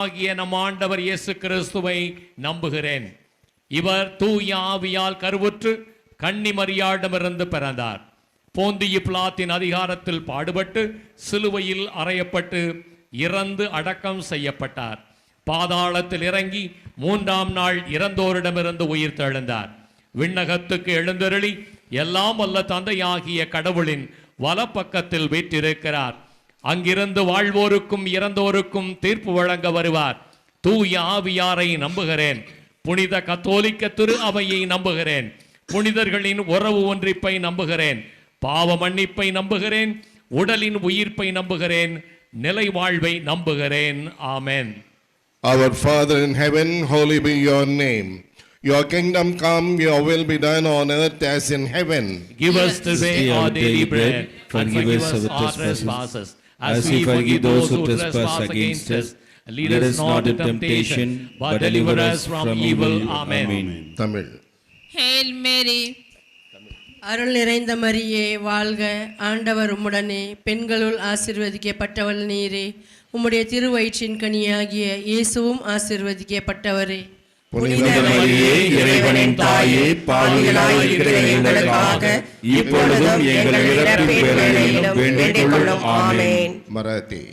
ஆகிய நம் ஆண்டவர் இயேசு கிறிஸ்துவை நம்புகிறேன். இவர் தூய ஆவியால் கருவுற்று கன்னி மரியாளிடமிருந்து பிறந்தார். போந்தியு பிலாத்தின் அதிகாரத்தில் பாடுபட்டு சிலுவையில் அறையப்பட்டு இறந்து அடக்கம் செய்யப்பட்டார். பாதாளத்தில் இறங்கி 3ஆம் நாள் இறந்தோரிடமிருந்து உயிர் தெழுந்தார். விண்ணகத்துக்கு எழுந்தருளி எல்லாம் வல்ல தந்தையாகிய கடவுளின் வலப்பக்கத்தில் வீற்றிருக்கிறார். அங்கிருந்து வாழ்வோருக்கும் இறந்தோருக்கும் தீர்ப்பு வழங்க வருவார். தூய ஆவியாரை நம்புகிறேன். புனித கத்தோலிக்க திரு அவையை நம்புகிறேன். புனிதர்களின் உறவு ஒன்றிப்பை நம்புகிறேன். பாவ மன்னிப்பை நம்புகிறேன். உடலின் உயிர்ப்பை நம்புகிறேன். நிலை வாழ்வை நம்புகிறேன். ஆமென். Our Father in heaven, holy be your name. Your kingdom come, your will be done on earth as in heaven. Give us today our daily bread, and forgive us our trespasses, as we forgive those who trespass against us. Lead us not into temptation, but deliver us from evil. Amen. Tamil. Hail Mary. அருள் நிறைந்த மரியே வாழ்க, ஆண்டவர் உம்முடனே, பெண்களுள் ஆசீர்வதிக்கப்பட்டவள் நீரே, உம்முடைய திருவயிற்றின் கனியாகிய இயேசுவும் ஆசீர்வதிக்கப்பட்டவரே. புனித மரியே, இறைவனின் தாயே, பாவிகளாய் இருக்கிற எங்களுக்காக இப்பொழுதும் எங்கள் இறப்பின் வேளையிலும் வேண்டிக் கொள்ளும். ஆமென். Marathi.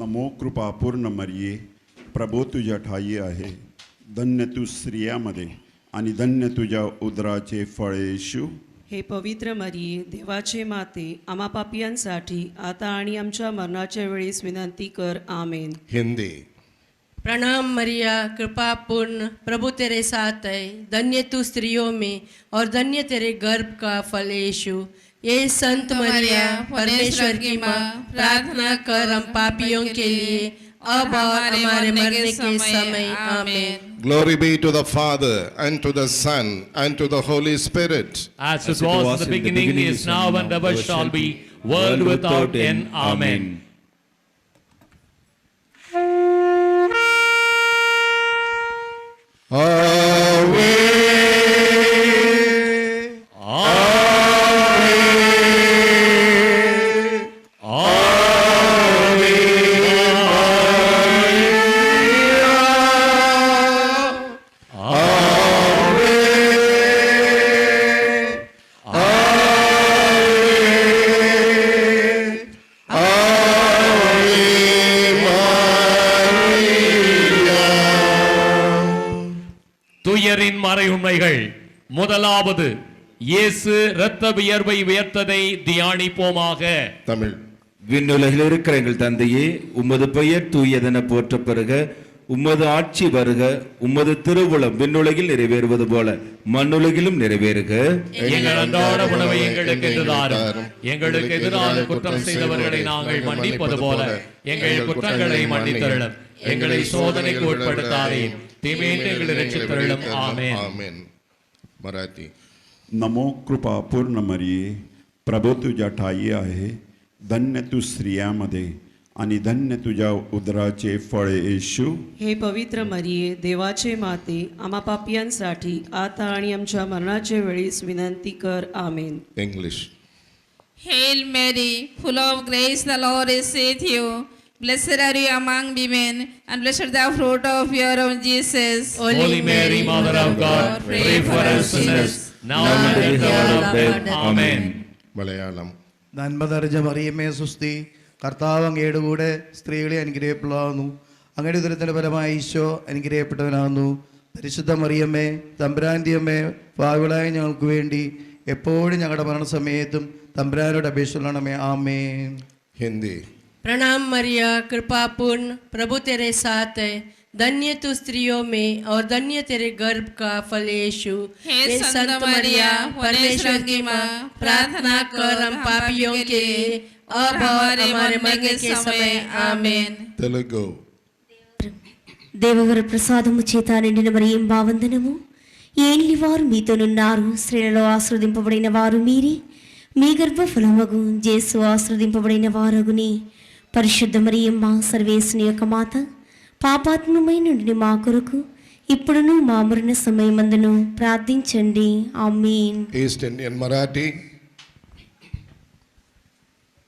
नमो कृपा पूर्ण मरिये, प्रभू तुझ्या ठाई आहे. धन्य तू स्त्रियामध्ये आणि धन्य तुझ्या उदराचे फळ येशू. हे पवित्र मरिये, देवाचे माते, आम्हा पापियांसाठी आता आणि आमच्या मरणाच्या वेळेस विनंती कर. आमेन. Hindi. प्रणाम मरिया, कृपा पूर्ण, प्रभु तेरे साथ है, धन्य तू स्त्रियों में और धन्य तेरे गर्भ का फल यीशु. ये संत मरिया, परमेश्वर की माँ, प्रार्थना कर हम पापियों के लिए अब और हमारे मरने के समय. आमेन. Glory be to the Father, and to the Son, and to the Holy Spirit. As it was in the beginning, is now, and ever shall be, world without end. Amen. துயரின் மறை உண்மைகள். முதலாவது, இயேசு இரத்த வியர்வை வியர்த்ததை தியானிப்போமாக. Tamil. விண்ணுலகில் இருக்கிற எங்கள் தந்தையே, உமது பெயர் தூயதென போற்ற பெறுக. உமது ஆட்சி வருக. உமது திருவுளம் விண்ணுலகில் நிறைவேறுவது போல மண்ணுலகிலும் நிறைவேறுக. எங்கள் அன்றாட உணவை எங்களுக்கு இன்று தாரும். எங்களுக்கு எதிராக குற்றம் செய்தவர்களை நாங்கள் மன்னிப்பது போல எங்கள் குற்றங்களை மன்னித்தருளும். எங்களை சோதனைக்கு உட்படுத்தாதேயும், தீமையிலிருந்து எங்களை ரட்சித்தருளும். ஆமென். Amen. Marathi. नमो कृपा पूर्ण मरिये, प्रभू तुझ्या ठाई आहे. धन्य तू स्त्रियामध्ये आणि धन्य तुझ्या उदराचे फळ येशू. हे पवित्र मरिये, देवाचे माते, आम्हा पापियांसाठी आता आणि आमच्या मरणाच्या वेळेस विनंती कर. आमेन. English. Hail Mary, full of grace, the Lord is with you. Blessed are you among women, and blessed the fruit of your womb, Jesus. Holy Mary, Mother of God, pray for us sinners, now and at the hour of death. Amen. Malayalam. നന്മ നിറഞ്ഞ മറിയമേ സുസ്തി, കർത്താവ് അങ്ങയുടെ കൂടെ സ്ത്രീകളെ അനുഗ്രഹിക്കപ്പെടാവുന്നു. അങ്ങയുടെ ഉദരത്തിന്റെ ഫലമായി ഈശോ അനുഗ്രഹിക്കപ്പെട്ടവനാകുന്നു. പരിശുദ്ധ മറിയമ്മേ, തമ്പുരാന്റെ അമ്മേ, പാപികളായ ഞങ്ങൾക്ക് വേണ്ടി എപ്പോഴും ഞങ്ങളുടെ മരണസമയത്തും തമ്പുരാനോട് അപേക്ഷിക്കണമേ. ആമേൻ. Hindi. प्रणाम मरिया, कृपा पूर्ण, प्रभु तेरे साथ है, धन्य तू स्त्रियों में और धन्य तेरे गर्भ का फल यीशु. हे संत मरिया, परमेश्वर की माँ, प्रार्थना कर हम पापियों के लिए अब और हमारे मरने के समय. आमेन. Telugu. దేవవర ప్రసాదము చేత నిండిన మరియం భావందనము. ఏలి వారు మీతోనున్నారు, స్త్రీలలో ఆశ్రదింపబడిన వారు మీరే, మీ గర్భఫలమగు యేసు ఆశ్రదింపబడిన వారగుని. పరిశుద్ధ మరియమ్మ, సర్వేశ్వని యొక్క మాత, పాపాత్మమైన మా కొరకు ఇప్పుడును మా మరణ సమయమందును ప్రార్థించండి. ఆమేన్. East Indian Marathi.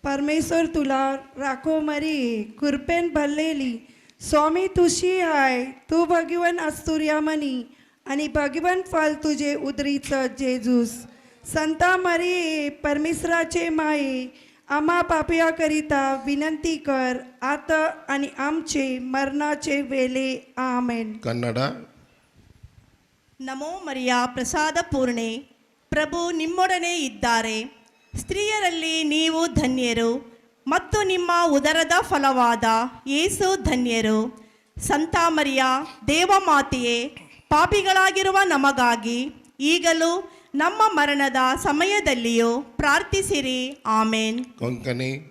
परमेश्वर तुला राखो मरी, कृपेन भरलेली, स्वामी तुशी हाय तू भगवन असुर्यामणी आणि भगवन फल तुझे उदरीचं जेजूस. संता मरिये परमेश्वराचे माये आम्हा पापियाकरिता विनंती कर आता आणि आमचे मरणाचे वेळे. आमेन. ಕನ್ನಡ. ನಮೋ ಮರಿಯ ಪ್ರಸಾದ ಪೂರ್ಣೆ, ಪ್ರಭು ನಿಮ್ಮೊಡನೆ ಇದ್ದಾರೆ. ಸ್ತ್ರೀಯರಲ್ಲಿ ನೀವು ಧನ್ಯರು ಮತ್ತು ನಿಮ್ಮ ಉದರದ ಫಲವಾದ ಯೇಸು ಧನ್ಯರು. ಸಂತ ಮರಿಯ ದೇವಮಾತೆಯೇ, ಪಾಪಿಗಳಾಗಿರುವ ನಮಗಾಗಿ ಈಗಲೂ ನಮ್ಮ ಮರಣದ ಸಮಯದಲ್ಲಿಯೂ ಪ್ರಾರ್ಥಿಸಿರಿ. ಆಮೇನ್. Konkani.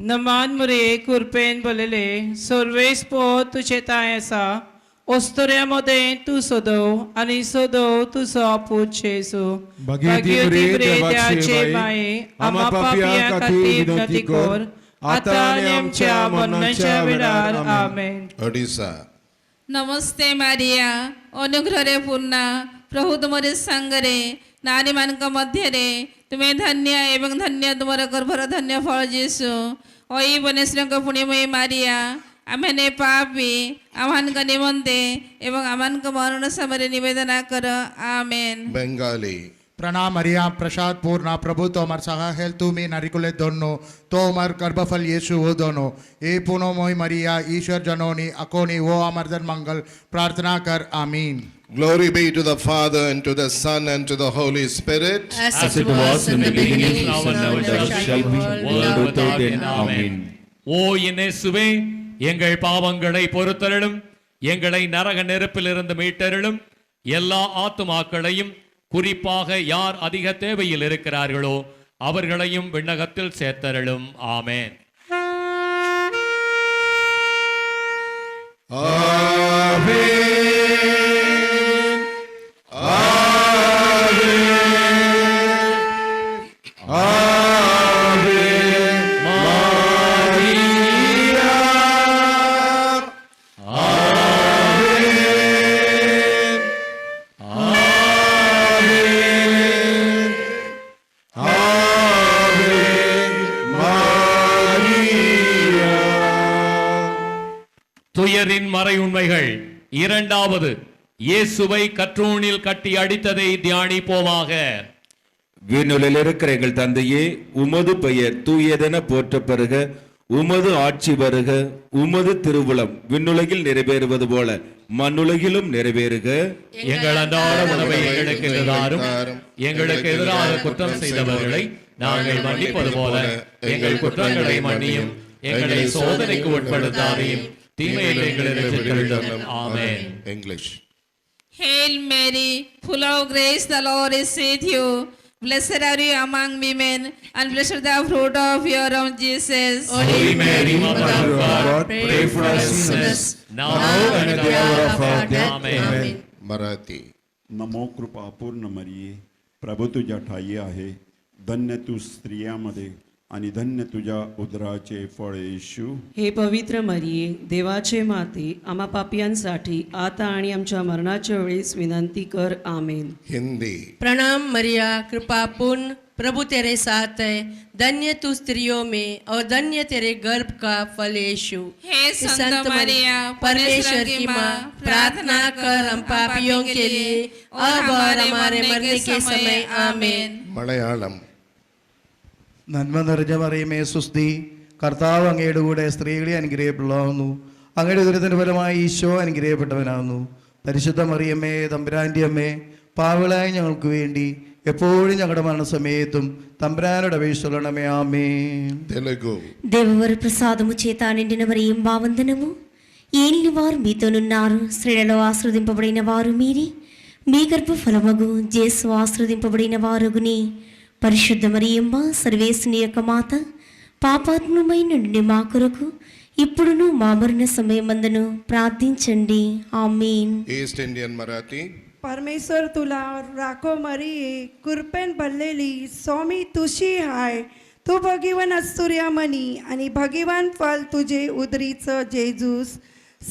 Naman muri kurpen bolele, sorves po tu chetayasa, ostoriamo de tu sodo, ani sodo tu so puchesu. Bagiti bre deache mai, ama papia kativ natikor, atanyam cha monnacha vidar. Amen. Odisha. ନମସ୍ତେ ମାରିଆ, ଅନୁଗ୍ରହରେ ପୂର୍ଣ୍ଣ, ପ୍ରଭୁ ତୁମରି ସାଙ୍ଗରେ ନାରୀମାନଙ୍କ ମଧ୍ୟରେ ତୁମେ ଧନ୍ୟ ଏବଂ ଧନ୍ୟ ତୁମର ଗର୍ଭର ଧନ୍ୟ ଫଳ ଯୀଶୁ. ଓ ଏଇ ବନେଶ୍ୱରଙ୍କ ପୁଣ୍ୟମୟୀ ମାରିଆ, ଆମମାନେ ପାପୀ ଆମମାନଙ୍କ ନିମନ୍ତେ ଏବଂ ଆମମାନଙ୍କ ମରଣ ସମୟରେ ନିବେଦନ କର. ଆମେନ୍. ಬೆಂಗಾಲಿ. प्रणाम मरिया प्रसाद पूर्ण प्रभु तोमर सहा हेल तुम्ही नारिकुले दोनो तोमर गर्भफल येशु वो दोनो ए पुनो मोई मरिया ईश्वर जनोनी अकोनी वो अमरदन मंगल प्रार्थना कर. आमीन. Glory be to the Father and to the Son and to the Holy Spirit. As it was in the beginning, now and ever shall be, world without end. Amen. ஓ இயேசுவே, எங்கள் பாவங்களை பொறுத்தருளும், எங்களை நரக நெருப்பிலிருந்து மீட்டருளும், எல்லா ஆத்துமாக்களையும் குறிப்பாக யார் அதிக தேவையில் இருக்கிறார்களோ அவர்களையும் விண்ணகத்தில் சேர்த்தருளும். ஆமென். துயரின் மறை உண்மைகள். இரண்டாவது, இயேசுவை கற்றூணில் கட்டி அடித்ததை தியானிப்போமாக. விண்ணுலகில் இருக்கிற எங்கள் தந்தையே, உமது பெயர் தூயதென போற்ற பெறுக, உமது ஆட்சி வருக, உமது திருவுளம் விண்ணுலகில் நிறைவேறுவது போல மண்ணுலகிலும் நிறைவேறுக. எங்கள் அன்றாட உணவை எங்களுக்கு இன்று தாரும். எங்களுக்கு எதிராக குற்றம் செய்தவர்களை நாங்கள் மன்னிப்பது போல எங்கள் குற்றங்களை மன்னியும். எங்களை சோதனைக்கு உட்படுத்தாதையும், தீமையில் எங்களை ரட்சித்தருளும். ஆமென். English. Hail Mary, full of grace, the Lord is with you. Blessed are you among women, and blessed the fruit of your womb, Jesus. Holy Mary, Mother of God, pray for us sinners, now and at the hour of our death. Amen. Marathi. नमो कृपा पूर्ण मरिये, प्रभू तुझ्या ठाई आहे. धन्य तू स्त्रियामध्ये आणि धन्य तुझ्या उदराचे फळ येशू. हे पवित्र मरिये देवाचे माते आम्हा पापियांसाठी आता आणि आमच्या मरणाच्या वेळेस विनंती कर. आमेन. हिंदी. प्रणाम मरिया कृपा पूर्ण, प्रभु तेरे साथ है, धन्य तू स्त्रियों में और धन्य तेरे गर्भ का फल यीशु. हे संत मरिया, परमेश्वर की माँ, प्रार्थना कर हम पापियों के लिए अब और हमारे मरने के समय. आमेन. മലയാളം. നന്മ നിറഞ്ഞ മറിയമേ സുസ്തി, കർത്താവ് അങ്ങയുടെ കൂടെ സ്ത്രീകളെ അനുഗ്രഹിക്കപ്പെടാവുന്നു. അങ്ങയുടെ ദുരിതത്തിന് ഫലമായി ഈശോ അനുഗ്രഹിക്കപ്പെട്ടവനാകുന്നു. പരിശുദ്ധ മറിയമ്മേ തമ്പുരാൻ്റെ അമ്മേ, പാവിളായ ഞങ്ങൾക്ക് വേണ്ടി ఎప్పుడు ഞങ്ങളുടെ మరణసమేతం తంబ్రానుడు అభిషేకమే. ఆమేన్. తెలుగు. దేవవర ప్రసాదము చేత నిండిన మరియం వందనము. ఏలిన వారు మీతోనున్నారు, స్త్రీలలో ఆశీర్వదింపబడిన వారు మీరే, మీ గర్భఫలమగు యేసు ఆశీర్వదింపబడిన వారగునే. పరిశుద్ధ మరియమ్మ సర్వేశ్వని యొక్క మాత, పాపాత్మమైన నుండి మా కొరకు ఇప్పుడును మా మరణ సమయమందును ప్రార్థించండి. ఆమేన్. East Indian Marathi. परमेश्वर तुला राखो मरिये, कृपेन भरलेली स्वामी तुशी हाय. तू भगवान असुर्यामणी आणि भगवान फल तुझे उदरीचं जेजूस.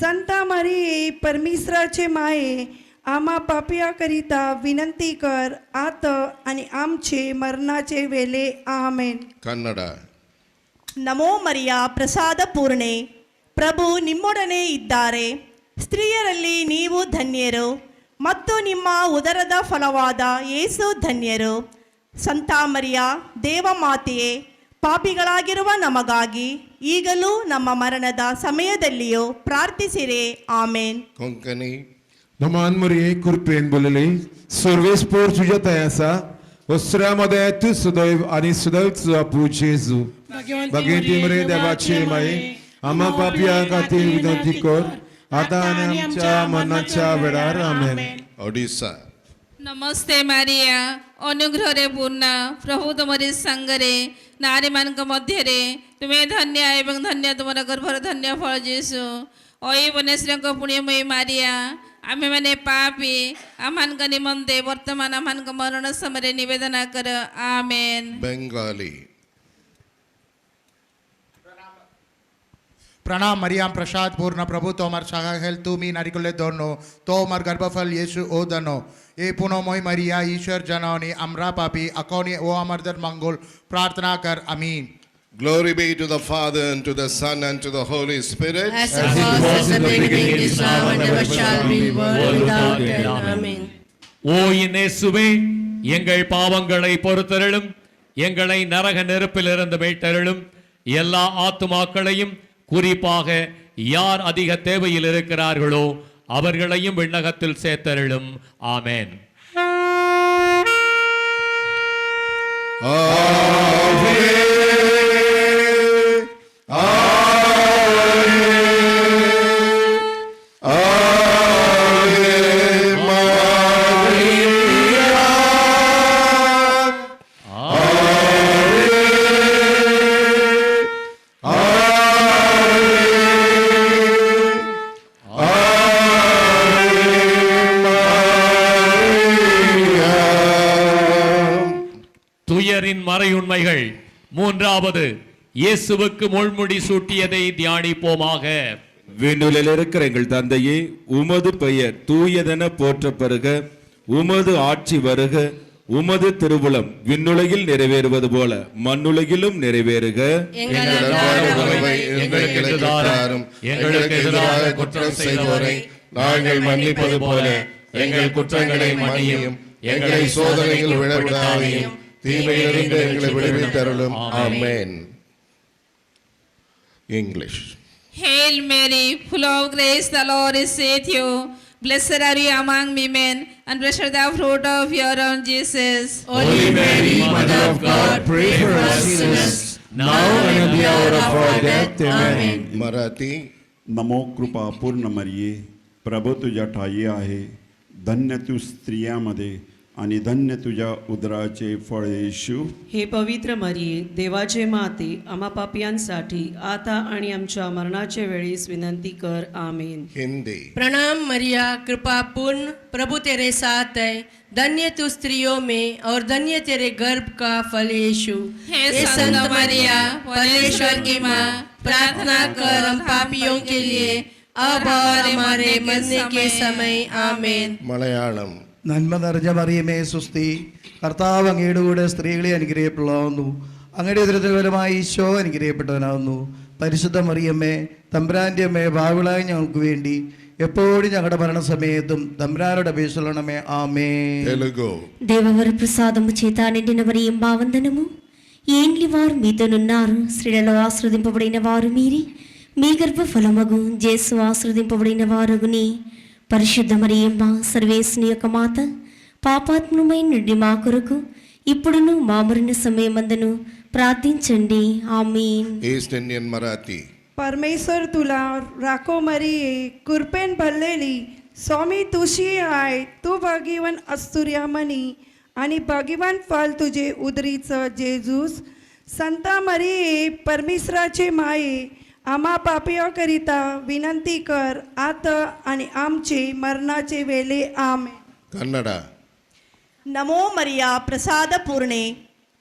संता मरिये परमेश्वराचे माये आम्हा पापियाकरिता विनंती कर आता आणि आमचे मरणाचे वेळे. आमेन. कन्नड. ನಮೋ ಮರಿಯ ಪ್ರಸಾದ ಪೂರ್ಣೆ, ಪ್ರಭು ನಿಮ್ಮೊಡನೆ ಇದ್ದಾರೆ. ಸ್ತ್ರೀಯರಲ್ಲಿ ನೀವು ಧನ್ಯರು ಮತ್ತು ನಿಮ್ಮ ಉದರದ ಫಲವಾದ ಯೇಸು ಧನ್ಯರು. ಸಂತ ಮರಿಯ ದೇವಮಾತೆಯೇ, ಪಾಪಿಗಳಾಗಿರುವ ನಮಗಾಗಿ ಈಗಲೂ ನಮ್ಮ ಮರಣದ ಸಮಯದಲ್ಲಿಯೂ ಪ್ರಾರ್ಥಿಸಿರೆ. Amen. Konkani Namaan Marie, Kurpen Bolele, Surveys por tuya tayasa, Ostrama de tu Sudoiv, Ani Sudoiv Zapu Jesu, Baginti Marie de Bache Mai, Ama Papia Kati Vidantikor, Atanam Cha Manacha Vedar, Amen. Odisha ନମସ୍ତେ Maria, ଅନୁଗ୍ରହରେ ପୂର୍ଣ୍ଣ, ପ୍ରଭୁ ତୁମରି ସାଙ୍ଗରେ, ନାରୀମାନଙ୍କ ମଧ୍ୟରେ ତୁମେ ଧନ୍ୟ ଏବଂ ଧନ୍ୟ ତୁମର ଗର୍ଭର ଧନ୍ୟ ଫଳ ଯୀଶୁ। ଅଇ ବନେଶ୍ୱରଙ୍କ ପୁଣ୍ୟମୟୀ ମାରିଆ, ଆମେମାନେ ପାପୀ, ଆମମାନଙ୍କ ନିମନ୍ତେ ବର୍ତ୍ତମାନ ଆମମାନଙ୍କ ମରଣ ସମୟରେ ନିବେଦନ କର। ଆମେନ୍। बेंगाली प्रणाम मरियम प्रसाद पूर्ण प्रभु तोमर सहाहेल तुमी नारिकुले दोनो तोमर गर्भफल यीशु ओदनो ए पुनोमय मरिया ईश्वर जननी अमरा पापी अकोनी ओ अमरदर मंगल प्रार्थना कर आमीन। Glory be to the Father, and to the Son, and to the Holy Spirit. As it was in the beginning, is now, and never shall be, world without end. Amen. ஓ இயேசுவே, எங்கள் பாவங்களை பொறுத்தருளும், எங்களை நரக நெருப்பிலிருந்து மீட்டருளும், எல்லா ஆத்துமாக்களையும் குறிப்பாக யார் அதிக தேவையில் இருக்கிறார்களோ அவர்களையும் விண்ணகத்தில் சேர்த்தருளும். ஆமென். துயரின் மறையுண்மைகள். மூன்றாவது, இயேசுவுக்கு முள்முடி சூட்டியதை தியானிப்போமாக. விண்ணுலில் இருக்கிற எங்கள் தந்தையே, உமது பெயர் தூயதென போற்ற பெறுக, உமது ஆட்சி வருக, உமது திருவுளம் விண்ணுலகில் நிறைவேறுவது போல மண்ணுலகிலும் நிறைவேறுக. எங்களுக்கு தாரும், எங்களுக்கு எதிராக குற்றம் செய்வோரை நாங்கள் மன்னிப்பது போல எங்கள் குற்றங்களை மன்னியும், எங்களை சோதனையில் விழவிடாதையும், தீமையிலிருந்து எங்களை விடுவித்தருளும். ஆமென். English. Hail Mary, full of grace, the Lord is with you. Blessed are you among women, and blessed the fruit of your womb, Jesus. Holy Mary, Mother of God, pray for us sinners, now and at the hour of our death. Amen. Marathi नमो कृपा पूर्ण मरिये, प्रभू तुझ्या ठाई आहे, धन्य तू स्त्रियामध्ये आणि धन्य तुझ्या उदराचे फळ येशू। हे पवित्र मरिये, देवाचे माते, आम्हा पापियांसाठी आता आणि आमच्या मरणाच्या वेळेस विनंती कर। आमेन। हिंदी प्रणाम मरिया, कृपा पूर्ण, प्रभु तेरे साथ है, धन्य तू स्त्रियों में और धन्य तेरे गर्भ का फल यीशु। हे संत मरिया, परमेश्वर की माँ, प्रार्थना कर हम पापियों के लिए, अब और हमारे मरने के समय। आमेन। मलयाളം നന്മ നിറഞ്ഞ മറിയമേ സുസ്തി, കർത്താവ് അങ്ങയുടെ കൂടെ സ്ത്രീകളെ അനുഗ്രഹിക്കപ്പെടാവുന്നു, അങ്ങയുടെ ഉദരത്തിൻ ഫലമായി ഈശോ അനുഗ്രഹിക്കപ്പെട്ടവനാവുന്നു. പരിശുദ്ധ മറിയമ്മേ, തമ്പുരാന്റെ അമ്മേ, ഭാവികളായ ഞങ്ങൾക്ക് വേണ്ടി ఎప్పుడు ഞങ്ങളുടെ మరణసమయത്തുం തമ്പുരാനോട് అపేక్షించണమే. ఆమేన్. తెలుగు దేవవర ప్రసాదము చేత నిండిన మరియం భావందనము, ఏండ్లి వారు మీతోనున్నారు, స్త్రీలలో ఆశ్రదింపబడిన వారు మీరే, మీ గర్భఫలమగు యేసు ఆశ్రదింపబడిన వారగుని. పరిశుద్ధ మరియమ్మ, సర్వేశ్వని యొక్క మాత, పాపాత్మమైన నుండి మా కొరకు ఇప్పుడును మా మరణ సమయమందును ప్రార్థించండి. ఆమేన్. ईस्ट इंडियन मराठी परमेश्वर तुला राखो मरिये, कृपेन भरलेली, स्वामी तुशी आहे, तू भाग्यवान असुर्या मनी, आणि भाग्यवान फल तुझे उदरीचं जेजूस. संता मरिये, परमेश्वराचे माये, आम्हा पापियांकरिता विनंती कर, आता आणि आमचे मरणाचे वेळे. आमेन. ಕನ್ನಡ ನಮೋ ಮರಿಯ ಪ್ರಸಾದ ಪೂರ್ಣೆ,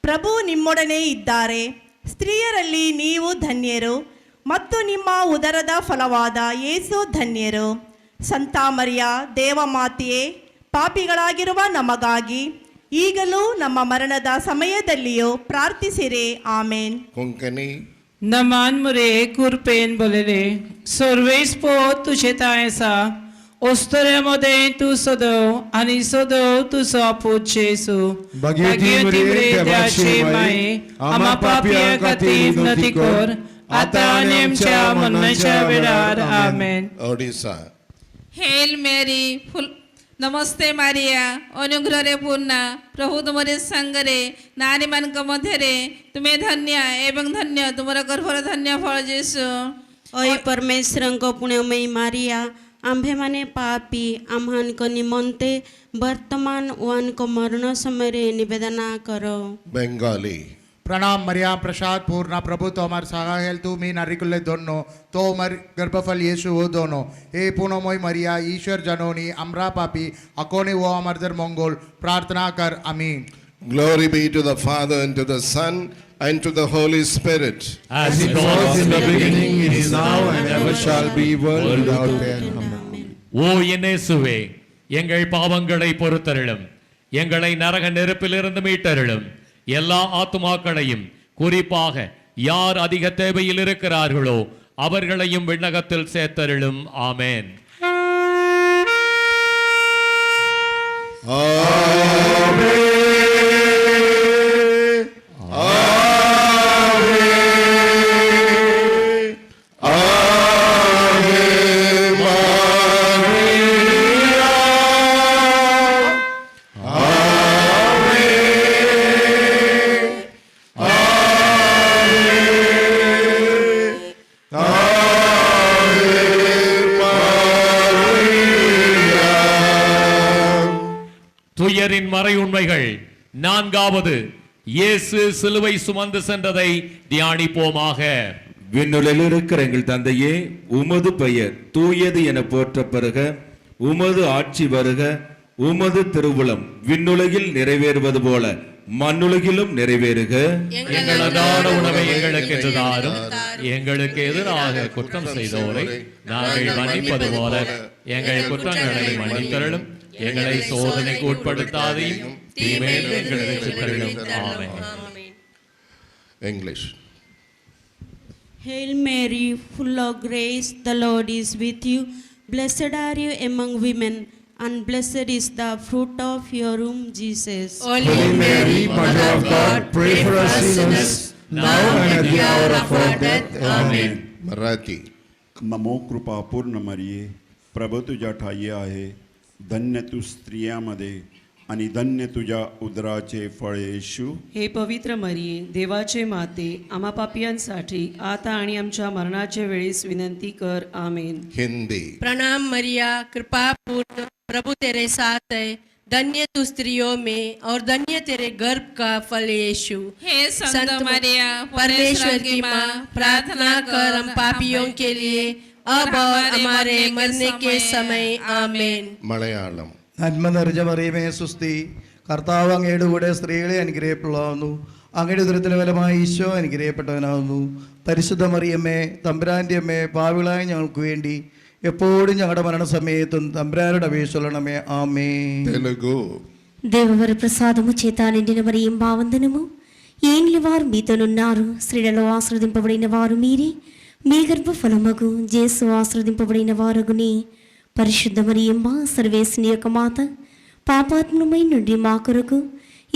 ಪ್ರಭು ನಿಮ್ಮೊಡನೆ ಇದ್ದಾರೆ. ಸ್ತ್ರೀಯರಲ್ಲಿ ನೀವು ಧನ್ಯರು ಮತ್ತು ನಿಮ್ಮ ಉದರದ ಫಲವಾದ ಯೇಸು ಧನ್ಯರು. ಸಂತ ಮರಿಯ ದೇವಮಾತೆಯೇ, ಪಾಪಿಗಳಾಗಿರುವ ನಮಗಾಗಿ ಈಗಲೂ ನಮ್ಮ ಮರಣದ ಸಮಯದಲ್ಲಿಯೂ ಪ್ರಾರ್ಥಿಸಿರೆ. ಆಮೇನ್. ಕೊಂಕಣಿ नमान मुरे कुरपेन बोलेले सर्वेस पो तुझे तायसा ओस्तऱ्यामध्ये तू सदव आणि सदव तुझा पूत जेसू भागीरथी मरे देवाची माये आम्हा पापिया खातीर विनंती कर आता आणि आमच्या मरणाच्या वेळार आमेन. Odisha. हेल मेरी फुल नमस्ते मारिया अनुग्रह पूर्ण प्रभु तुमरे संगरे नारी मानक मध्यरे तुम्हें धन्य एवं धन्य तुम्हारा गर्भर धन्य फल जेसु. ओय परमेश्वरଙ୍କ पुण्यमयी मारिया आम्भेमाने पापी आम्हानଙ୍କ निमन्ते वर्तमान ओहानଙ୍କ मरण समୟରେ निवेदना करो. Bengali. प्रणाम मरिया प्रसाद पूर्ण प्रभु तोमार सहायल तू मी नारिकुल्ले दोनो तोमर गर्भफल येशु वो दोनो हे पुनमय मरिया ईश्वर जनोनी अमरा पापी अकोनी वो अमरदर मंगोल प्रार्थना कर आमीन. Glory be to the Father and to the Son and to the Holy Spirit. As it was in the beginning, it is now, and ever shall be, world without end. Amen. ஓ இயேசுவே எங்கள் பாவங்களை பொறுத்தருளும், எங்களை நரக நெருப்பிலிருந்து மீட்டருளும், எல்லா ஆத்துமாக்களையும் குறிப்பாக யார் அதிக தேவையில் இருக்கிறார்களோ அவர்களையும் விண்ணகத்தில் சேர்த்தருளும். ஆமென். துயரின் மறை உண்மைகள். நான்காவது, இயேசு சிலுவை சுமந்து சென்றதை தியானிப்போமாக. விண்ணுலகில் இருக்கிற எங்கள் தந்தையே, உமது பெயர் தூயது என போற்ற பெறுக, உமது ஆட்சி வருக, உமது திருவுளம் விண்ணுலகில் நிறைவேறுவது போல மண்ணுலகிலும் நிறைவேறுக. எங்கள் அன்றாட உணவை எங்களுக்கு இன்று தாரும், எங்களுக்கு எதிராக குற்றம் செய்தோரை நாங்கள் மன்னிப்பது போல எங்கள் குற்றங்களை மன்னித்தருளும், எங்களை சோதனைக்கு உட்படுத்தாதையும் தீமையிலிருந்து எங்களை ரட்சித்தருளும். ஆமென். English. Hail Mary, full of grace, the Lord is with you. Blessed are you among women, and blessed is the fruit of your womb, Jesus. Holy Mary, Mother of God, pray for us sinners, now and at the hour of our death. Amen. Marathi. नमो कृपा पूर्ण मरिये प्रभू तुझ्या ठाई आहे धन्य तू स्त्रियामध्ये आणि धन्य तुझ्या उदराचे फळ येशू. हे पवित्र मरिये देवाचे माते आम्हा पापियांसाठी आता आणि आमच्या मरणाच्या वेळेस विनंती कर. आमेन. Hindi. प्रणाम मरिया कृपा पूर्ण प्रभु तेरे साथ है धन्य तू स्त्रियों में और धन्य तेरे गर्भ का फल यीशु. हे संत मारिया परमेश्वर की माँ प्रार्थना कर हम पापियों के लिए अब और हमारे मरने के समय आमेन. Malayalam. നന്മ നിറഞ്ഞ മറിയമേ സുസ്തി, കർത്താവ് അങ്ങയുടെ കൂടെ സ്ത്രീകളെ അനുഗ്രഹിക്കപ്പെടാവുന്നു, അങ്ങയുടെ ഉദരത്തിലെ ഫലമായി ഈശോ അനുഗ്രഹിക്കപ്പെട്ടവനാകുന്നു. പരിശുദ്ധ മറിയമ്മേ തമ്പുരാൻ്റെ അമ്മേ, പാവികളായ ഞങ്ങൾക്ക് വേണ്ടി ఎప్పుడు ഞങ്ങളുടെ మరణసమయത്തുం തമ്പുരാനുടെ అపేక్షలనమే ఆమేన్. Telugu. దేవవర ప్రసాదము చేత నిండిన మరియం భావందనము, ఏలిన వారు మీతోనున్నారు, స్త్రీలలో ఆశ్రదింపబడిన వారు మీరే, మీ గర్భఫలమగు జేసు ఆశ్రదింపబడిన వారగుని. పరిశుద్ధ మరియమ్మ సర్వేశ్వని యొక్క మాత, పాపాత్మమైన నుండి మా కొరకు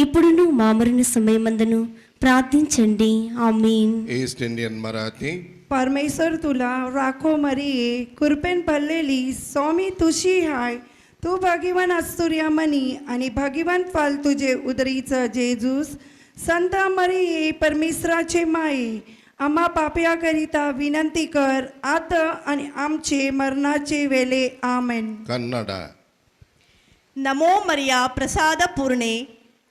ఇప్పుడును మా మరణ సమయమందును ప్రార్థించండి. ఆమేన్. East Indian Marathi. परमेश्वर तुला राखो मरिये कृपेन भरलेली स्वामी तुझी हाय, तू भाग्यवान असतुर्या मनी आणि भाग्यवान फल तुझे उदरीचं जेजूस. संत मरिये परमेश्वराचे माये आम्हा पाप्याकरिता विनंती कर आता आणि आमचे मरणाचे वेळे. आमेन. Kannada. ನಮೋ ಮರಿಯ ಪ್ರಸಾದ ಪೂರ್ಣೆ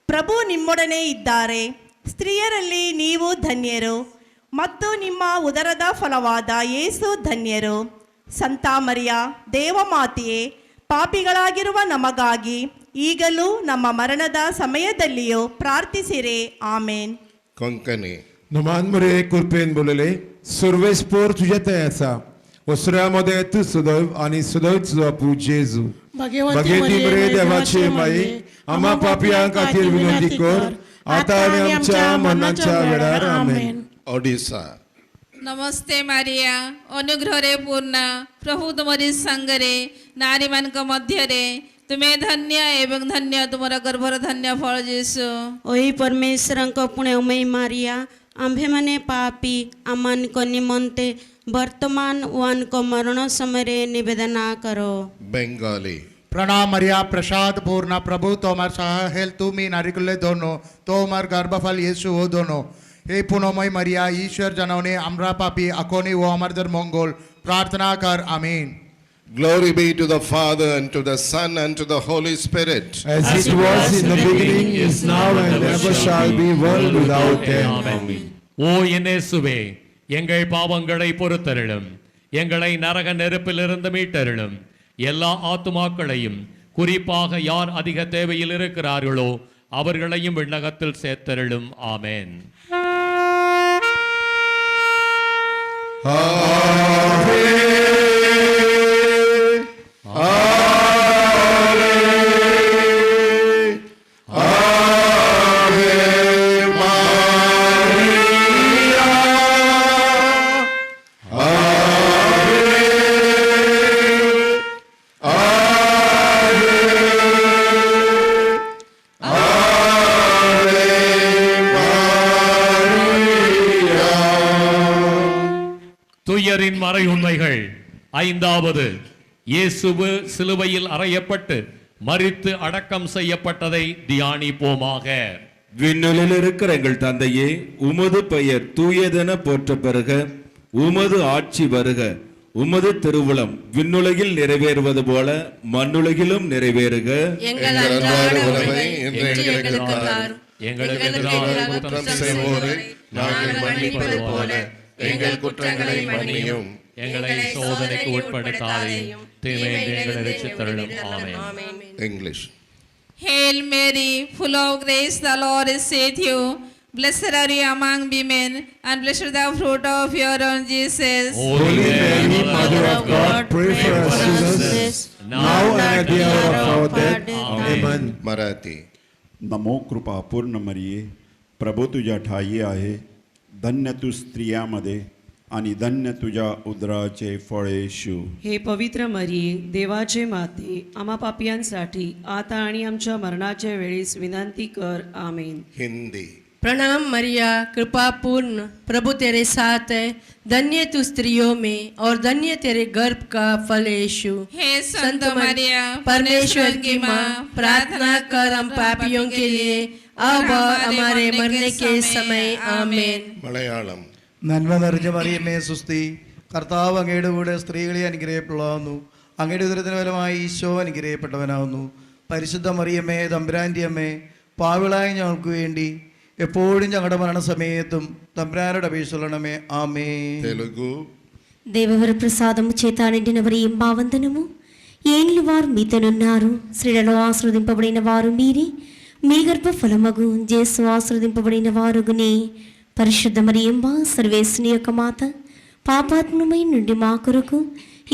ಪ್ರಭು ನಿಮ್ಮೊಡನೆ ಇದ್ದಾರೆ, ಸ್ತ್ರೀಯರಲ್ಲಿ ನೀವು ಧನ್ಯರು ಮತ್ತು ನಿಮ್ಮ ಉದರದ ಫಲವಾದ ಯೇಸು ಧನ್ಯರು. ಸಂತ ಮರಿಯ ದೇವಮಾತೆಯೇ, ಪಾಪಿಗಳಾಗಿರುವ ನಮಗಾಗಿ ಈಗಲೂ ನಮ್ಮ ಮರಣದ ಸಮಯದಲ್ಲಿಯೂ ಪ್ರಾರ್ಥಿಸಿರೆ. ಆಮೇನ್. Konkani. नमान मरे कुरपेन बोलले सर्वेस पोर तुझ्या तयाचा वस्त्रामध्ये तू सदैव आणि सदैव तुझा पूज जेजू. भागीरथी मरे देवाची माये आम्हा पापियां खातीर विनंती कर आता आणि आमच्या मरणाच्या वेळार. आमेन. Odisha. ନମସ୍ତେ ମାରିଆ ଅନୁଗ୍ରହରେ ପୂର୍ଣ୍ଣ ପ୍ରଭୁ ତୁମରି ସାଙ୍ଗରେ ନାରୀମାନଙ୍କ ମଧ୍ୟରେ ତୁମେ ଧନ୍ୟ ଏବଂ ଧନ୍ୟ ତୁମର ଗର୍ଭର ଧନ୍ୟ ଫଳ ଯୀଶୁ। ओही परमेश्वरଙ୍କ पुण्यमयी मारिया आम्भेमाने पापी आमानଙ୍କ निमन्ते वर्तमान वानको मरण समୟରେ निवेदना करो। Bengali. प्रणाम मरिया प्रसाद पूर्ण प्रभु तोमर सह हेल तू मी नारिकुले दोनों तोमर गर्भफल यीशु वो दोनों हे पुनोमय मरिया ईश्वर जनोने अमरा पापी अकोनी वो अमरदर मंगोल प्रार्थना कर आमीन। Glory be to the Father, and to the Son, and to the Holy Spirit. As it was in the beginning, is now, and ever shall be, world without end. Amen. ஓ இயேசுவே, எங்கள் பாவங்களை பொறுத்தருளும், எங்களை நரக நெருப்பிலிருந்து மீட்டருளும், எல்லா ஆத்துமாக்களையும் குறிப்பாக யார் அதிக தேவையில் இருக்கிறார்களோ அவர்களையும் விண்ணகத்தில் சேர்த்தருளும். ஆமென். துயரின் மறை உண்மைகள். ஐந்தாவது, இயேசுவு சிலுவையில் அறையப்பட்டு மரித்து அடக்கம் செய்யப்பட்டதை தியானிப்போமாக. விண்ணுலில் இருக்கிற எங்கள் தந்தையே, உமது பெயர் தூயதென போற்ற பெறுக, உமது ஆட்சி வருக, உமது திருவுளம் விண்ணுலகில் நிறைவேறுவது போல மண்ணுலகிலும் நிறைவேறுக. எங்கள் அன்றாட உணவை இன்று எங்களுக்கு தாரும். எங்களுக்கு எதிராக குற்றம் செய்வோரை நாங்கள் மன்னிப்பது போல எங்கள் குற்றங்களை மன்னியும். எங்களை சோதனைக்கு உட்படுத்தாதையும் தீமையிலிருந்து எங்களை ரட்சித்தருளும். ஆமென். English. Hail Mary, full of grace, the Lord is with you. Blessed are you among women, and blessed the fruit of your womb, Jesus. Holy Mary, Mother of God, pray for us sinners, now and at the hour of our death. Amen. Marathi. नमो कृपा पूर्ण मरिये, प्रभू तुझ्या ठाई आहे, धन्य तू स्त्रियामध्ये आणि धन्य तुझ्या उदराचे फळ येशू. हे पवित्र मरिये, देवाचे माते, आम्हा पापियांसाठी आता आणि आमच्या मरणाच्या वेळेस विनंती कर. आमेन. Hindi. प्रणाम मरिया कृपा पूर्ण प्रभु तेरे साथ है, धन्य तू स्त्रियों में और धन्य तेरे गर्भ का फल यीशु। हे संत मरिया, परमेश्वर की माँ, प्रार्थना कर हम पापियों के लिए अब और हमारे मरने के समय। आमेन। Malayalam. നന്മ നിറഞ്ഞ മറിയമേ സുസ്തി, കർത്താവ് അങ്ങയുടെ കൂടെ സ്ത്രീകളെ അനുഗ്രഹിക്കപ്പെടാവുന്നു, അങ്ങയുടെ ഉദരത്തിന് ഫലമായി ഈശോ അനുഗ്രഹിക്കപ്പെട്ടവനാവുന്നു. പരിശുദ്ധ മറിയമ്മേ, തമ്പുരാൻ്റെ അമ്മേ, പാവിളായ ഞങ്ങൾക്ക് വേണ്ടി എപ്പോഴും ഞങ്ങളുടെ മരണസമയത്തും തമ്പുരാനോട് അപേക്ഷിക്കണമേ. ആമേൻ. Telugu. దేవవర ప్రసాదము చేత నిండిన మరియం భావంతనము, ఏలిన వారు మీతోనున్నారు, స్త్రీలలో ఆశీర్వదింపబడిన వారు మీరే, మీ గర్భ ఫలమగు యేసు ఆశీర్వదింపబడిన వారుగునే. పరిశుద్ధ మరియంబా, సర్వేశ్వని యొక్క మాత, పాపాత్మమై నుండి మా కొరకు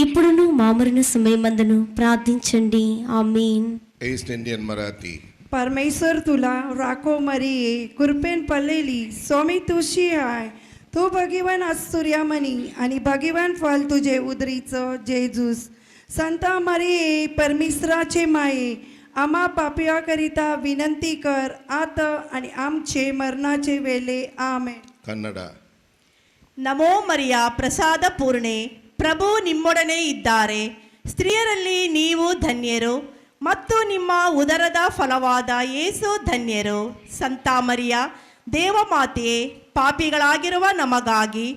ఇప్పుడును మా మరణ సమయమందును ప్రార్థించండి. ఆమేన్. East Indian Marathi. परमेश्वर तुला राखो मरिये, कृपेन पडलेली स्वामी तुशी हाय, तू भगीवन आस्तुर्यामणी आणि भगीवन फल तुझे उदरीचं जेजूस. संता मरिये, परमेश्वराचे माये, आम्हा पापियाकरिता विनंती कर आता आणि आमचे मरणाचे वेळे. आमेन. Kannada. ನಮೋ ಮರಿಯ ಪ್ರಸಾದ ಪೂರ್ಣೆ ಪ್ರಭು ನಿಮ್ಮೊಡನೆ ಇದ್ದಾರೆ, ಸ್ತ್ರೀಯರಲ್ಲಿ ನೀವು ಧನ್ಯರು ಮತ್ತು ನಿಮ್ಮ ಉದರದ ಫಲವಾದ ಯೇಸು ಧನ್ಯರು. ಸಂತ ಮರಿಯ ದೇವಮಾತೆಯೇ, ಪಾಪಿಗಳಾಗಿರುವ ನಮಗಾಗಿ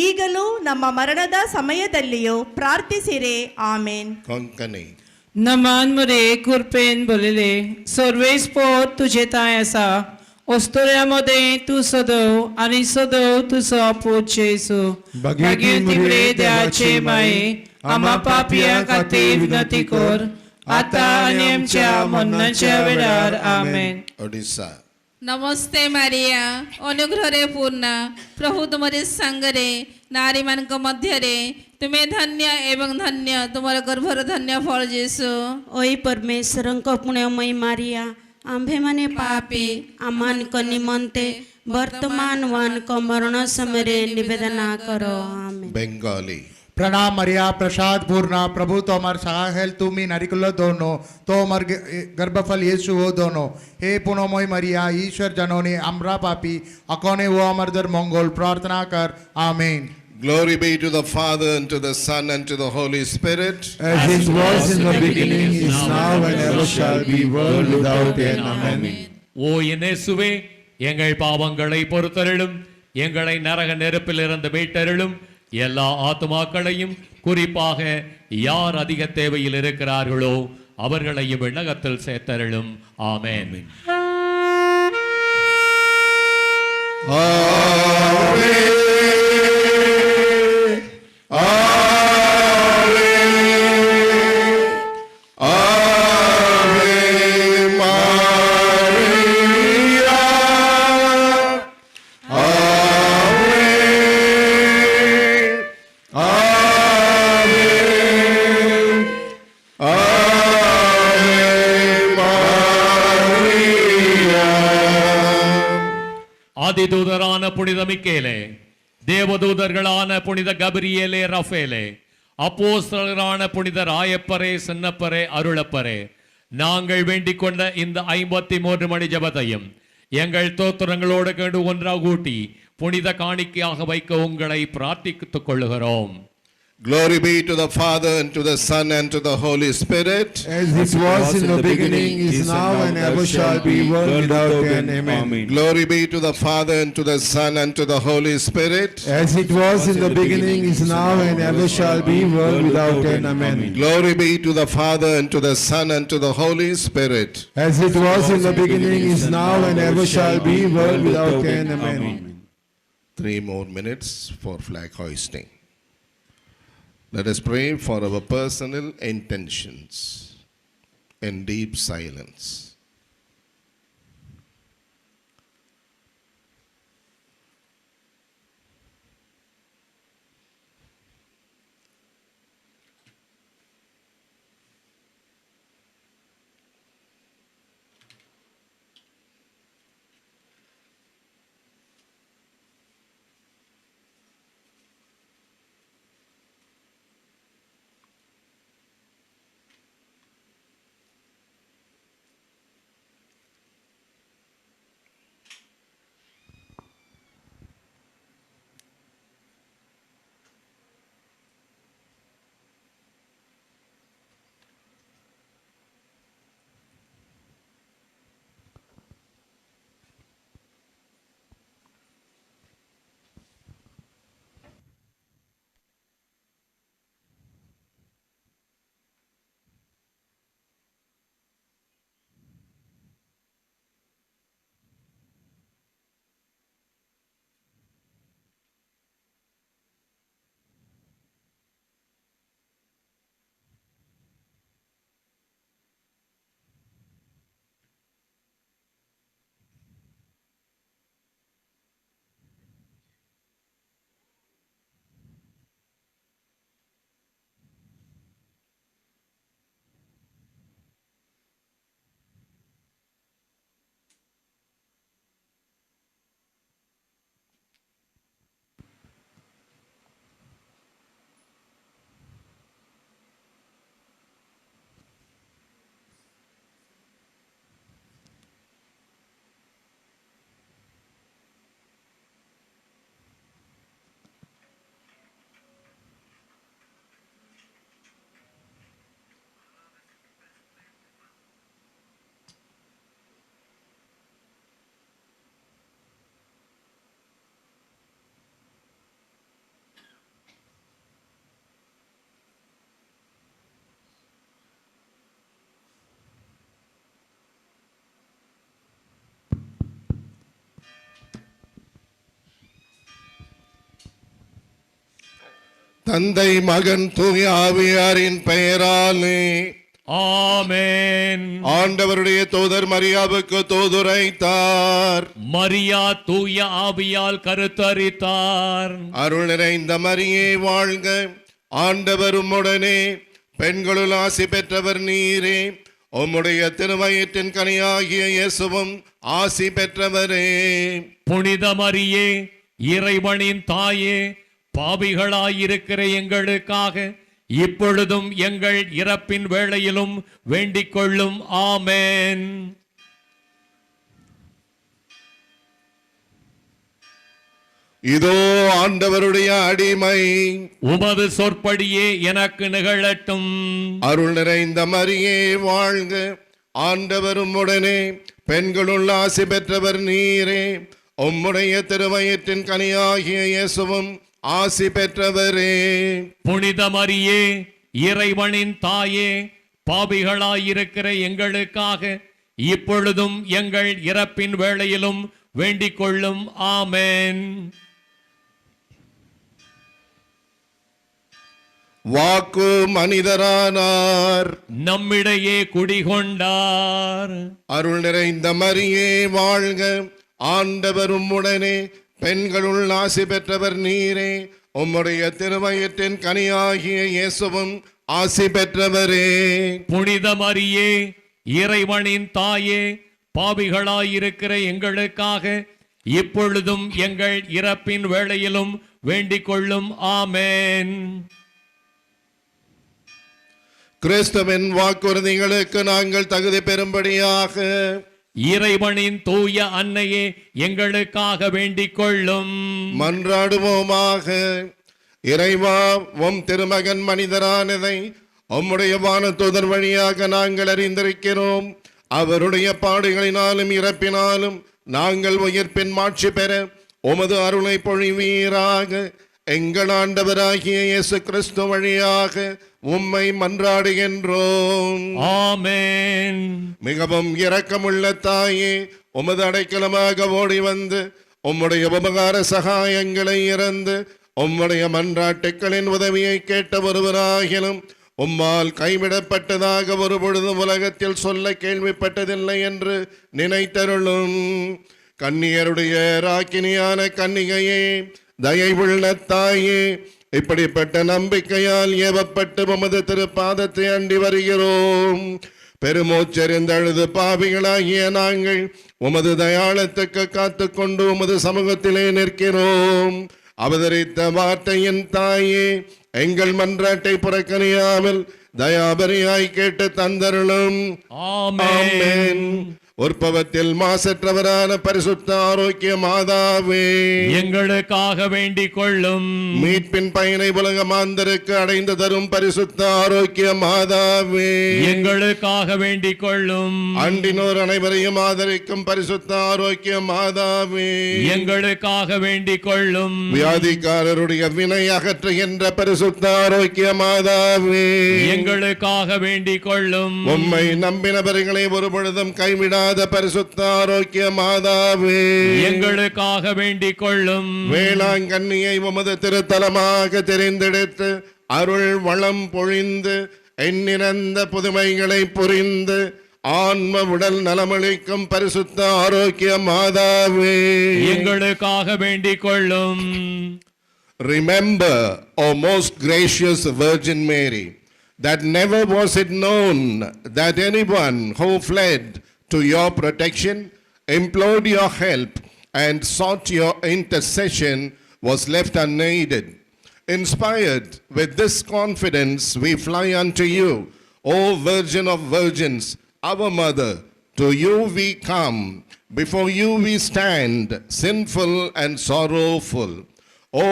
ಈಗಲೂ ನಮ್ಮ ಮರಣದ ಸಮಯದಲ್ಲಿಯೂ ಪ್ರಾರ್ಥಿಸಿರೆ. ಆಮೇನ್. Konkani. Naman mure kurpen bolele, सर्वेस पोट तुझे तायसा, ओस्तोऱ्यामध्ये तू सदव आणि सदव तुझा पोट येसू. भाग्यवती मुळे देवाचे माये, आम्हा पापिया खातीर विनंती कर, आता आणि आमच्या मरणाच्या वेळार. आमेन. Odisha. ନମସ୍ତେ ମାରିଆ, ଅନୁଗ୍ରହରେ ପୂର୍ଣ୍ଣ ପ୍ରଭୁ ତୁମରି ସାଙ୍ଗରେ ନାରୀମାନଙ୍କ ମଧ୍ୟରେ ତୁମେ ଧନ୍ୟ ଏବଂ ଧନ୍ୟ ତୁମର ଗର୍ଭର ଧନ୍ୟ ଫଳ ଯୀଶୁ। ओही परमेश्वरଙ୍କ पुण्यमयी मारिया आम्भेमाने पापी आमानଙ୍କ निमन्ते वर्तमान वन को मरण समय निवेदना करो आमेन। Bengali. प्रणाम मरिया प्रसाद पूर्ण प्रभु तोमर सहायल तुम्ही नारिकुल दोनों तोमर गर्भफल येसु वो दोनों हे पुनोमय मरिया ईश्वर जनोनी अमरा पापी अकोने वो अमरदर मंगोल प्रार्थना कर आमीन। Glory be to the Father, and to the Son, and to the Holy Spirit. As it was in the beginning, is now, and ever shall be, world without end. Amen. ஓ இயேசுவே, எங்கள் பாவங்களை பொறுத்தருளும், எங்களை நரக நெருப்பிலிருந்து மீட்டருளும், எல்லா ஆத்துமாக்களையும் குறிப்பாக யார் அதிக தேவையில் இருக்கிறார்களோ அவர்களையும் விண்ணகத்தில் சேர்த்தருளும். ஆமென். அதிதூதரான புனித மிக்கேலே, தேவதூதர்களான புனித கபிரியேலே ரஃபேலே, அப்போஸ்தலரான புனித ராயப்பரே சின்னப்பரே அருளப்பரே, நாங்கள் வேண்டிக் கொண்ட இந்த 53 மணி ஜபத்தையும் எங்கள் தோத்திரங்களோடு கேடு ஒன்றாக கூட்டி புனித காணிக்கையாக வைக்க உங்களை பிரார்த்தித்துக் கொள்ளுகிறோம். Glory be to the Father, and to the Son, and to the Holy Spirit. As it was in the beginning, is now, and ever shall be, world without end. Amen. Glory be to the Father, and to the Son, and to the Holy Spirit. As it was in the beginning, is now, and ever shall be, world without end. Amen. Glory be to the Father, and to the Son, and to the Holy Spirit. As it was in the beginning, is now, and ever shall be, world without end. Amen. 3 more minutes for flag hoisting. Let us pray for our personal intentions in deep silence. தந்தை மகன் தூய ஆவியாரின் பெயராலே ஆமென். ஆண்டவருடைய தூதர் மரியாவுக்கு தூதுரைத்தார். மரியா தூய ஆவியால் கருத்தரித்தார். அருள் நிறைந்த மரியே வாழ்க, ஆண்டவர் உம்முடனே, பெண்களுள் ஆசி பெற்றவர் நீரே, உம்முடைய திருவயிற்றின் கனியாகிய இயேசுவும் ஆசி பெற்றவரே. புனித மரியே இறைவனின் தாயே, பாவிகளாயிருக்கிற எங்களுக்காக இப்பொழுதும் எங்கள் இறப்பின் வேளையிலும் வேண்டிக் கொள்ளும். ஆமென். இதோ ஆண்டவருடைய அடிமை, உமது சொற்படியே எனக்கு நிகழட்டும். அருள் நிறைந்த மரியே வாழ்க, ஆண்டவரும் உடனே பெண்களுள் ஆசி பெற்றவர் நீரே, உம்முடைய திருவயிற்றின் கனியாகிய இயேசுவும் ஆசி பெற்றவரே. புனித மரியே இறைவனின் தாயே, பாவிகளாயிருக்கிற எங்களுக்காக இப்பொழுதும் எங்கள் இறப்பின் வேளையிலும் வேண்டிக் கொள்ளும். ஆமென். வாக்கு மனிதரானார், நம்மிடையே குடிகொண்டார். அருள் நிறைந்த மரியே வாழ்க, ஆண்டவரும் உடனே பெண்களுள் ஆசி பெற்றவர் நீரே, உம்முடைய திருவயிற்றின் கனியாகிய இயேசுவும் ஆசி பெற்றவரே. புனித மரியே இறைவனின் தாயே, பாவிகளாயிருக்கிற எங்களுக்காக இப்பொழுதும் எங்கள் இறப்பின் வேளையிலும் வேண்டிக் கொள்ளும். ஆமென். கிறிஸ்துவின் வாக்குறுதிகளுக்கு நாங்கள் தகுதி பெறும்படியாக இறைவனின் தூய அன்னையே எங்களுக்காக வேண்டிக் கொள்ளும். மன்றாடுவோமாக. இறைவா, உம் திருமகன் மனிதரானதை உம்முடைய வானதூதர் வழியாக நாங்கள் அறிந்திருக்கிறோம். அவருடைய பாடுகளினாலும் இறப்பினாலும் நாங்கள் உயிர்ப்பின் மாட்சி பெற உமது அருளை பொழிவீராக. எங்கள் ஆண்டவராகிய இயேசு கிறிஸ்து வழியாக உம்மை மன்றாடுகின்றோம். ஆமென். மிகவும் இரக்கமுள்ள தாயே, உமது அடைக்கலமாக ஓடி வந்து உம்முடைய உபகார சகாயங்களை இறந்து உம்முடைய மன்றாட்டுக்களின் உதவியை கேட்ட ஒருவராகிலும் உம்மால் கைவிடப்பட்டதாக ஒரு பொழுதும் உலகத்தில் சொல்ல கேள்விப்பட்டதில்லை என்று நினைத்தருளும். கன்னியருடைய ராக்கினியான கன்னிகையே, தயவுள்ள தாயே, இப்படிப்பட்ட நம்பிக்கையால் ஏவப்பட்டு உமது திருப்பாதத்தை அண்டி வருகிறோம். பெருமூச்செறிந்தழுது பாவிகளாகிய நாங்கள் உமது தயாளத்துக்கு காத்து கொண்டு உமது சமூகத்திலே நிற்கிறோம். அவதரித்த வார்த்தையின் தாயே, எங்கள் மன்றாட்டை புறக்கணியாமல் தயாபரியாய் கேட்டு தந்தருளும். ஆமென். உற்பவத்தில் மாசற்றவரான பரிசுத்த ஆரோக்கிய மாதாவே, எங்களுக்காக வேண்டிக் கொள்ளும். மீட்பின் பயனை உலக மாந்தருக்கு அடைந்து தரும் பரிசுத்த ஆரோக்கிய மாதாவே, எங்களுக்காக வேண்டிக் கொள்ளும். அண்டினோர் அனைவரையும் ஆதரிக்கும் பரிசுத்த ஆரோக்கிய மாதாவே, எங்களுக்காக வேண்டிக் கொள்ளும். வியாதிக்காரருடைய வினை அகற்றுகின்ற பரிசுத்த ஆரோக்கிய மாதாவே, எங்களுக்காக வேண்டிக் கொள்ளும். உம்மை நம்பினவர்களை ஒரு பொழுதும் கைவிடாத பரிசுத்த ஆரோக்கிய மாதாவே, எங்களுக்காக வேண்டிக் கொள்ளும். வேளாங்கண்ணியை உமது திருத்தலமாக தெரிந்தெடுத்து அருள் வளம் பொழிந்து எண்ணிறந்த புதுமைகளை புரிந்து ஆன்ம உடல் நலமளிக்கும் பரிசுத்த ஆரோக்கிய மாதாவே, எங்களுக்காக வேண்டிக் கொள்ளும். Remember, O most gracious Virgin Mary, that never was it known that anyone who fled to your protection, implored your help, and sought your intercession was left unaided. Inspired with this confidence, we fly unto you, O Virgin of Virgins, our Mother. To you we come, before you we stand, sinful and sorrowful. O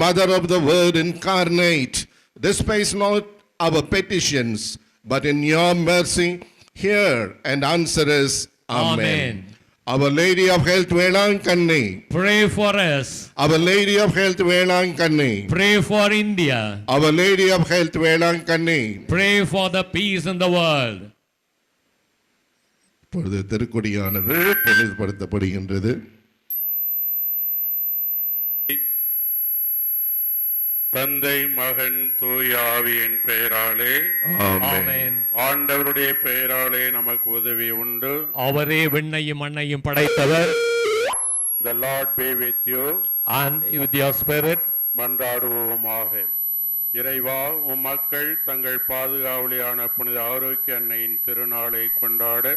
Mother of the Word incarnate, despise not our petitions, but in your mercy hear and answer us. Amen. Amen. Our Lady of Health, Velankanni, Pray for us. Our Lady of Health, Velankanni, Pray for India. Our Lady of Health, Velankanni. Pray for the peace in the world. இப்பொழுது திருக்கொடியானது புனிதப்படுத்தப்படுகின்றது. தந்தை மகன் தூய ஆவியின் பெயராலே ஆமென். ஆண்டவருடைய பெயராலே நமக்கு உதவி உண்டு. அவரே விண்ணையும் மண்ணையும் படைத்தவர். The Lord be with you. And with your spirit. மன்றாடுவோமாக. இறைவா, உம் மக்கள் தங்கள் பாதுகாவலியான புனித ஆரோக்கிய அன்னையின் திருநாளை கொண்டாட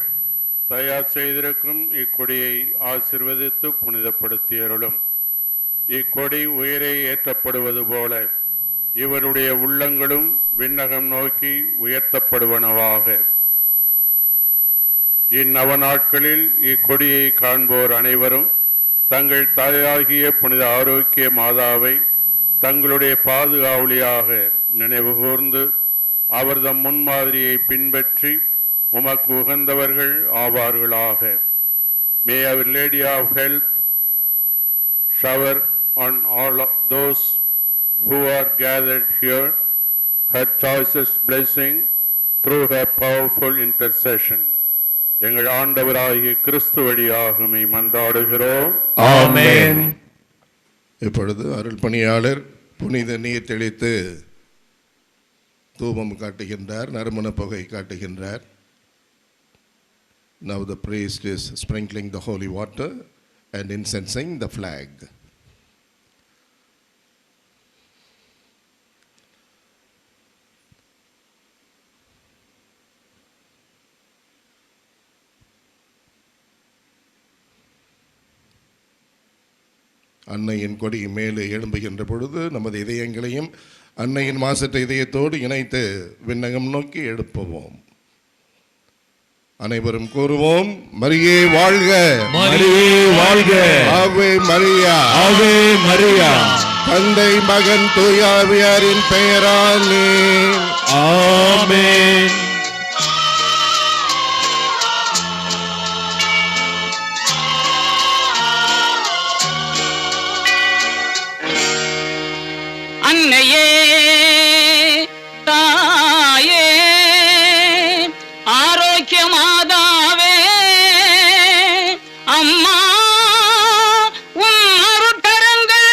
தயார் செய்திருக்கும் இக்கொடியை ஆசீர்வதித்து புனிதப்படுத்தி அருளும். இக்கொடி உயிரை ஏற்றப்படுவது போல இவருடைய உள்ளங்களும் விண்ணகம் நோக்கி உயர்த்தப்படுவனவாக. இந்நவநாட்களில் இக்கொடியை காண்போர் அனைவரும் தங்கள் தாயாகிய புனித ஆரோக்கிய மாதாவை தங்களுடைய பாதுகாவலியாக நினைவு கூர்ந்து அவர்தம் முன்மாதிரியை பின்பற்றி உமக்கு உகந்தவர்கள் ஆவார்களாக. May Our Lady of Health shower on all of those who are gathered here her choicest blessing through her powerful intercession. எங்கள் ஆண்டவராகிய கிறிஸ்து வழியாக உம்மை மன்றாடுகிறோம். ஆமென். இப்பொழுது அருள் பணியாளர் புனித நீர் தெளித்து தூபம் காட்டுகின்றார், நறுமண புகை காட்டுகின்றார். Now the priest is sprinkling the holy water and incensing the flag. அன்னையின் கொடி மேலே எழும்புகின்ற பொழுது நமது இதயங்களையும் அன்னையின் மாசற்ற இதயத்தோடு இணைத்து விண்ணகம் நோக்கி எழுப்புவோம். அனைவரும் கூறுவோம், மரியே வாழ்க, மரியே வாழ்க, ஆவே மரியா, ஆவே மரியா. தந்தை மகன் தூயாவியாரின் பெயராலே ஆமென். அன்னையே தாயே ஆரோக்கிய மாதாவே அம்மா உன் அருட்கரங்கள்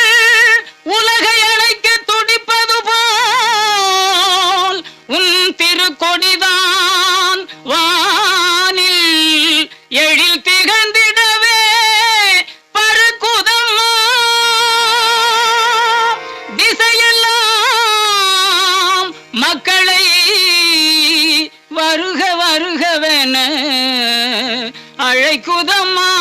உலகை அழைக்க துடிப்பது போல் உன் திருக்கொடிதான் வானில் எழில் திகழ்ந்திடவே பருக்குதம்மா. திசையெல்லாம் மக்களை வருக வருகவென அழைக்குதம்மா.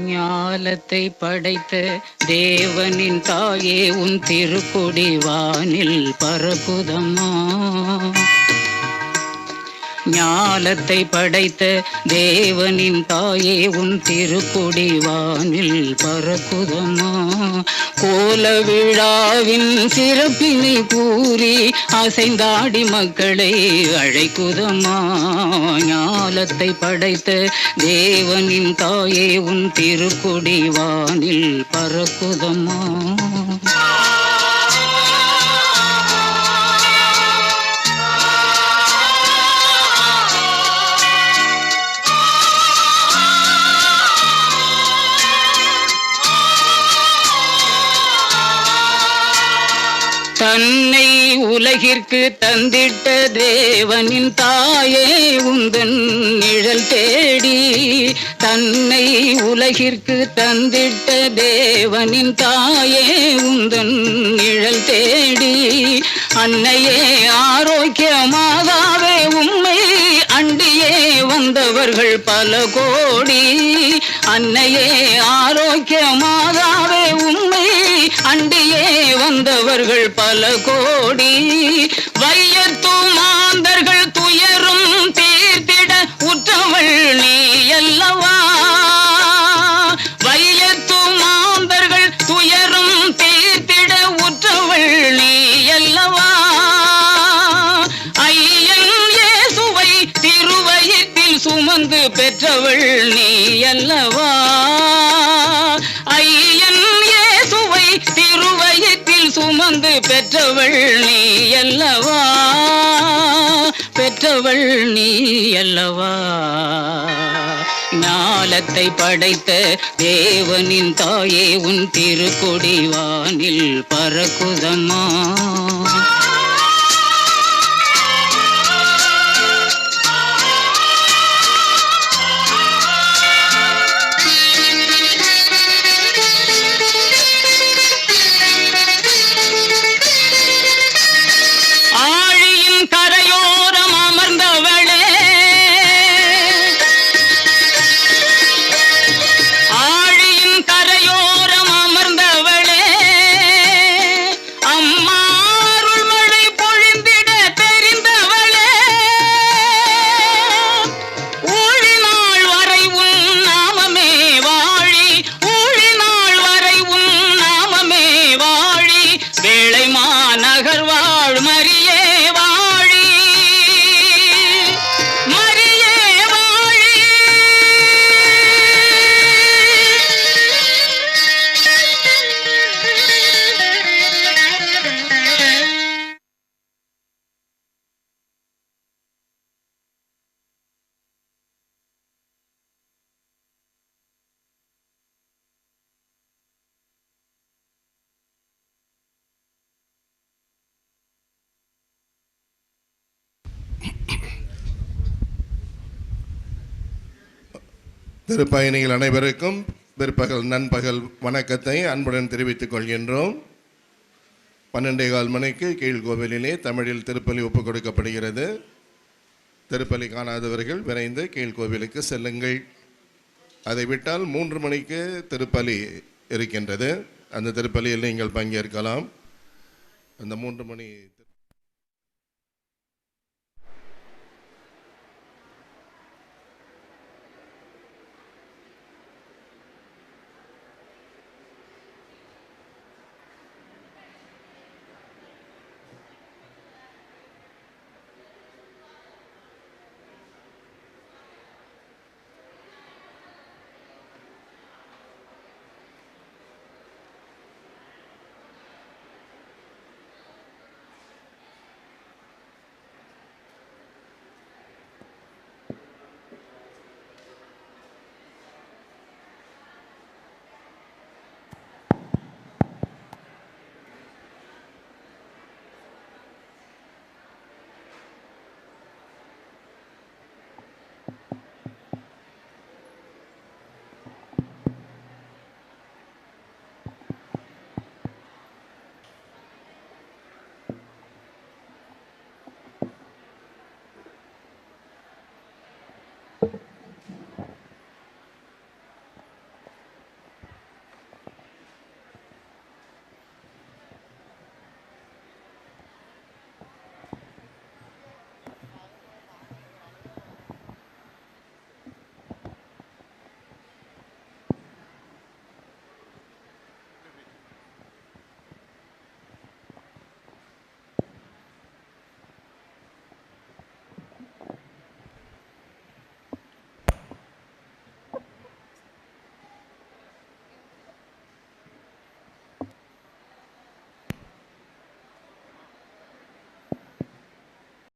ஞாலத்தை படைத்த தேவனின் தாயே உன் திருக்கொடி வானில் பறக்குதம்மா. ஞாலத்தை படைத்த தேவனின் தாயே உன் திருக்கொடி வானில் பறக்குதம்மா. கோல விழாவின் சிறப்பினை கூறி அசைந்தாடி மக்களை அழைக்குதம்மா. ஞாலத்தை படைத்த தேவனின் தாயே உன் திருக்கொடி வானில் பறக்குதம்மா. தன்னை உலகிற்கு தந்திட்ட தேவனின் தாயே உந்தன் நிழல் தேடி. தன்னை உலகிற்கு தந்திட்ட தேவனின் தாயே உந்தன் நிழல் தேடி. அன்னையே ஆரோக்கிய மாதாவே உம்மை அண்டியே வந்தவர்கள் பல கோடி. அன்னையே ஆரோக்கிய மாதாவே உம்மை அண்டியே வந்தவர்கள் பல கோடி. வையத்து மாந்தர்கள் துயரும் தீர்த்திட உற்றவள் நீ அல்லவா. வையத்து மாந்தர்கள் துயரும் தீர்த்திட உற்றவள் நீ அல்லவா. ஐயன் இயேசுவை திருவயிற்றில் சுமந்து பெற்றவள் நீ அல்லவா. ஐயன் இயேசுவை திருவயிற்றில் சுமந்து பெற்றவள் நீ அல்லவா. பெற்றவள் நீ அல்லவா. ஞாலத்தை படைத்த தேவனின் தாயே உன் திருக்கொடி வானில் பறக்குதம்மா. திருப்பயணிகள் அனைவருக்கும் பிற்பகல் நண்பகல் வணக்கத்தை அன்புடன் தெரிவித்துக் கொள்கின்றோம். 12:15 மணிக்கு கீழ்கோவிலிலே தமிழில் திருப்பலி ஒப்புக் கொடுக்கப்படுகிறது. திருப்பலி காணாதவர்கள் விரைந்து கீழ்கோவிலுக்கு செல்லுங்கள். அதை விட்டால் 3 மணிக்கு திருப்பலி இருக்கின்றது. அந்த திருப்பலியில் நீங்கள் பங்கேற்கலாம். அந்த 3 மணி